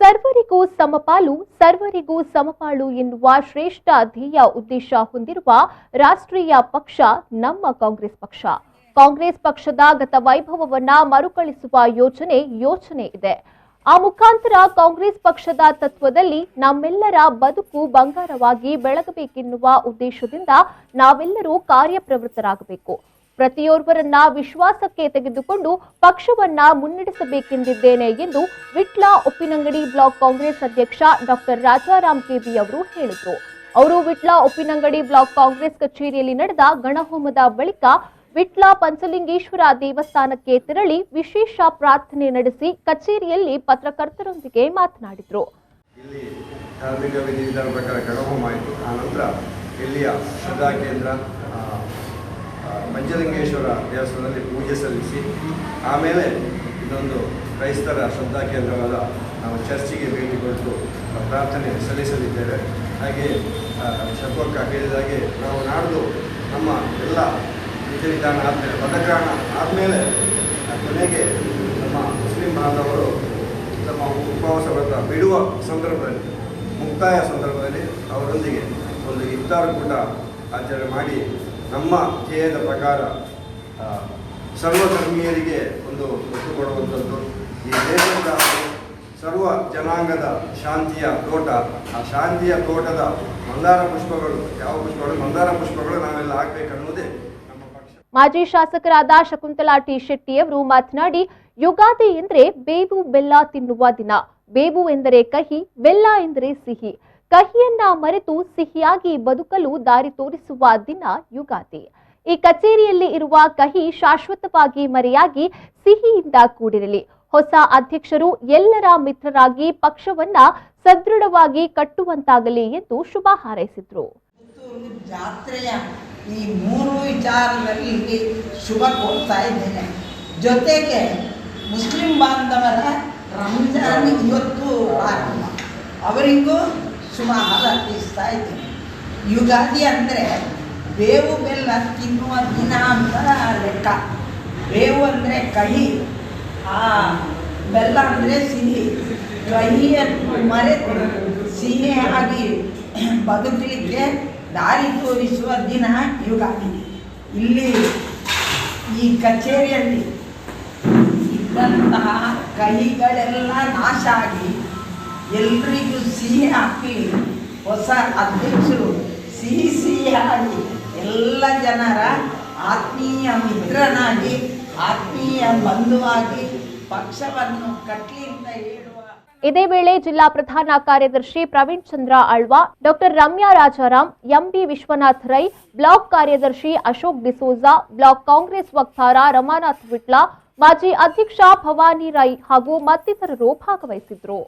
ಸರ್ವರಿಗೂ ಸಮಪಾಲು ಸರ್ವರಿಗೂ ಸಮಪಾಲು ಎನ್ನುವ ಶ್ರೇಷ್ಠ ಧ್ಯೇಯ ಉದ್ದೇಶ ಹೊಂದಿರುವ ರಾಷ್ಟ್ರೀಯ ಪಕ್ಷ ನಮ್ಮ ಕಾಂಗ್ರೆಸ್ ಪಕ್ಷ. ಕಾಂಗ್ರೆಸ್ ಪಕ್ಷದ ಗತ ವೈಭವವನ್ನ ಮರುಕಳಿಸುವ ಯೋಚನೆ ಇದೆ. ಆ ಮುಖಾಂತರ ಕಾಂಗ್ರೆಸ್ ಪಕ್ಷದ ತತ್ವದಲ್ಲಿ ನಮ್ಮೆಲ್ಲರ ಬದುಕು ಬಂಗಾರವಾಗಿ ಬೆಳಗಬೇಕೆನ್ನುವ ಉದ್ದೇಶದಿಂದ ನಾವೆಲ್ಲರೂ ಕಾರ್ಯಪ್ರವೃತ್ತರಾಗಬೇಕು. ಪ್ರತಿಯೊಬ್ಬರನ್ನ ವಿಶ್ವಾಸಕ್ಕೆ ತೆಗೆದುಕೊಂಡು ಪಕ್ಷವನ್ನ ಮುನ್ನಡೆಸಬೇಕೆಂದಿದ್ದೇನೆ ಎಂದು ವಿಟ್ಲ ಉಪ್ಪಿನಂಗಡಿ ಬ್ಲಾಕ್ ಕಾಂಗ್ರೆಸ್ ಅಧ್ಯಕ್ಷ ಡಾಕ್ಟರ್ ರಾಜಾರಾಮ್ ಕೆಬಿ ಅವರು ಹೇಳಿದರು. ಅವರು ವಿಟ್ಲ ಉಪ್ಪಿನಂಗಡಿ ಬ್ಲಾಕ್ ಕಾಂಗ್ರೆಸ್ ಕಚೇರಿಯಲ್ಲಿ ನಡೆದ ಗಣಹೋಮದ ಬಳಿಕ ವಿಟ್ಲ ಪಂಚಲಿಂಗೇಶ್ವರ ದೇವಸ್ಥಾನಕ್ಕೆ ತೆರಳಿ ವಿಶೇಷ ಪ್ರಾರ್ಥನೆ ನಡೆಸಿ ಕಚೇರಿಯಲ್ಲಿ ಪತ್ರಕರ್ತರೊಂದಿಗೆ ಮಾತನಾಡಿದರು. ಇಲ್ಲಿ ಧಾರ್ಮಿಕ ವಿಧಿವಿಧಾನ ಪ್ರಕಾರ ಗಣಹೋಮ ಆಯಿತು. ಆನಂತರ ಇಲ್ಲಿಯ ಶ್ರದ್ಧಾ ಕೇಂದ್ರ ಪಂಚಲಿಂಗೇಶ್ವರ ದೇವಸ್ಥಾನದಲ್ಲಿ ಪೂಜೆ ಸಲ್ಲಿಸಿ ಆಮೇಲೆ ಇದೊಂದು ಕ್ರೈಸ್ತರ ಶ್ರದ್ಧಾ ಕೇಂದ್ರವಾದ ನಾವು ಚರ್ಚಿಗೆ ಭೇಟಿ ಕೊಟ್ಟು ಪ್ರಾರ್ಥನೆ ಸಲ್ಲಿಸಲಿದ್ದೇವೆ. ಹಾಗೆ ಶಪಕ್ಕ ಹೇಳಿದಾಗೆ ನಾವು ನಾಡ್ದು ನಮ್ಮ ಎಲ್ಲ ವಿಧಿವಿಧಾನ ಆದಮೇಲೆ ಪದಗ್ರಹಣ ಆದಮೇಲೆ ಕೊನೆಗೆ ನಮ್ಮ ಮುಸ್ಲಿಂ ಬಾಂಧವರು ನಮ್ಮ ಉಪವಾಸ ವ್ರತ ಬಿಡುವ ಸಂದರ್ಭದಲ್ಲಿ ಮುಕ್ತಾಯ ಸಂದರ್ಭದಲ್ಲಿ ಅವರೊಂದಿಗೆ ಒಂದು ಇಫ್ತಾರ್ ಕೂಟ ಆಚರಣೆ ಮಾಡಿ ನಮ್ಮ ಧ್ಯೇಯದ ಪ್ರಕಾರ ಸರ್ವಧರ್ಮೀಯರಿಗೆ ಒಂದು ಒತ್ತು ಕೊಡುವಂಥದ್ದು, ಈ ದೇಶದ ಸರ್ವ ಜನಾಂಗದ ಶಾಂತಿಯ ತೋಟ, ಆ ಶಾಂತಿಯ ತೋಟದ ಮಂದಾರ ಪುಷ್ಪಗಳು ಮಂದಾರ ಪುಷ್ಪಗಳು ನಾವೆಲ್ಲ ಆಗಬೇಕನ್ನುವುದೇ ನಮ್ಮ ಪಕ್ಷ. ಮಾಜಿ ಶಾಸಕರಾದ ಶಕುಂತಲಾ ಟಿ ಶೆಟ್ಟಿ ಅವರು ಮಾತನಾಡಿ, ಯುಗಾದಿ ಎಂದರೆ ಬೇವು ಬೆಲ್ಲ ತಿನ್ನುವ ದಿನ. ಬೇವು ಎಂದರೆ ಕಹಿ, ಬೆಲ್ಲ ಎಂದರೆ ಸಿಹಿ. ಕಹಿಯನ್ನ ಮರೆತು ಸಿಹಿಯಾಗಿ ಬದುಕಲು ದಾರಿ ತೋರಿಸುವ ದಿನ ಯುಗಾದಿ. ಈ ಕಚೇರಿಯಲ್ಲಿ ಇರುವ ಕಹಿ ಶಾಶ್ವತವಾಗಿ ಮರೆಯಾಗಿ ಸಿಹಿಯಿಂದ ಕೂಡಿರಲಿ. ಹೊಸ ಅಧ್ಯಕ್ಷರು ಎಲ್ಲರ ಮಿತ್ರರಾಗಿ ಪಕ್ಷವನ್ನ ಸದೃಢವಾಗಿ ಕಟ್ಟುವಂತಾಗಲಿ ಎಂದು ಶುಭ ಹಾರೈಸಿದ್ರು. ಜಾತ್ರೆಯ ಈ 3 ವಿಚಾರದಲ್ಲಿ ಶುಭ ಕೋರ್ತಾ ಇದ್ದೇನೆ. ಜೊತೆಗೆ ಮುಸ್ಲಿಂ ಬಾಂಧವರ ರಂಜಾನ್ ಇವತ್ತು ಆರಂಭ, ಅವರಿಗೂ ಶುಭ ಹಾರೈಸ್ತಾ ಇದ್ದೇನೆ. ಯುಗಾದಿ ಅಂದರೆ ಬೇವು ಬೆಲ್ಲ ತಿನ್ನುವ ದಿನ ಅಂತ ಲೆಕ್ಕ. ಬೇವು ಅಂದರೆ ಕಹಿ, ಆ ಬೆಲ್ಲ ಅಂದರೆ ಸಿಹಿ. ಕಹಿಯನ್ನು ಮರೆತು ಸಿಹಿಯಾಗಿ ಬದುಕಲಿಕ್ಕೆ ದಾರಿ ತೋರಿಸುವ ದಿನ ಯುಗಾದಿ. ಇಲ್ಲಿ ಈ ಕಚೇರಿಯಲ್ಲಿ ಇದ್ದಂತಹ ಕಹಿಗಳೆಲ್ಲ ನಾಶ ಆಗಿ ಎಲ್ರಿಗೂ ಸಿಹಿ ಹಾಕಿ ಹೊಸ ಅಧ್ಯಕ್ಷರು ಸಿಹಿಯಾಗಿ ಎಲ್ಲ ಜನರ ಆತ್ಮೀಯ ಮಿತ್ರನಾಗಿ ಆತ್ಮೀಯ ಬಂಧುವಾಗಿ ಪಕ್ಷವನ್ನು ಕಟ್ಟಲಿ ಅಂತ ಹೇಳುವ. ಇದೇ ವೇಳೆ ಜಿಲ್ಲಾ ಪ್ರಧಾನ ಕಾರ್ಯದರ್ಶಿ Praveen Chandra Alva, doctor Ramya Rajaram, MB Vishwanath Rai, block ಕಾರ್ಯದರ್ಶಿ ಅಶೋಕ್ ಡಿಸೋಜಾ, ಬ್ಲಾಕ್ ಕಾಂಗ್ರೆಸ್ ವಕ್ತಾರ ರಮಾನಾಥ್ ವಿಟ್ಲ, ಮಾಜಿ ಅಧ್ಯಕ್ಷ ಭವಾನಿ ರೈ ಹಾಗೂ ಮತ್ತಿತರರು ಭಾಗವಹಿಸಿದ್ರು.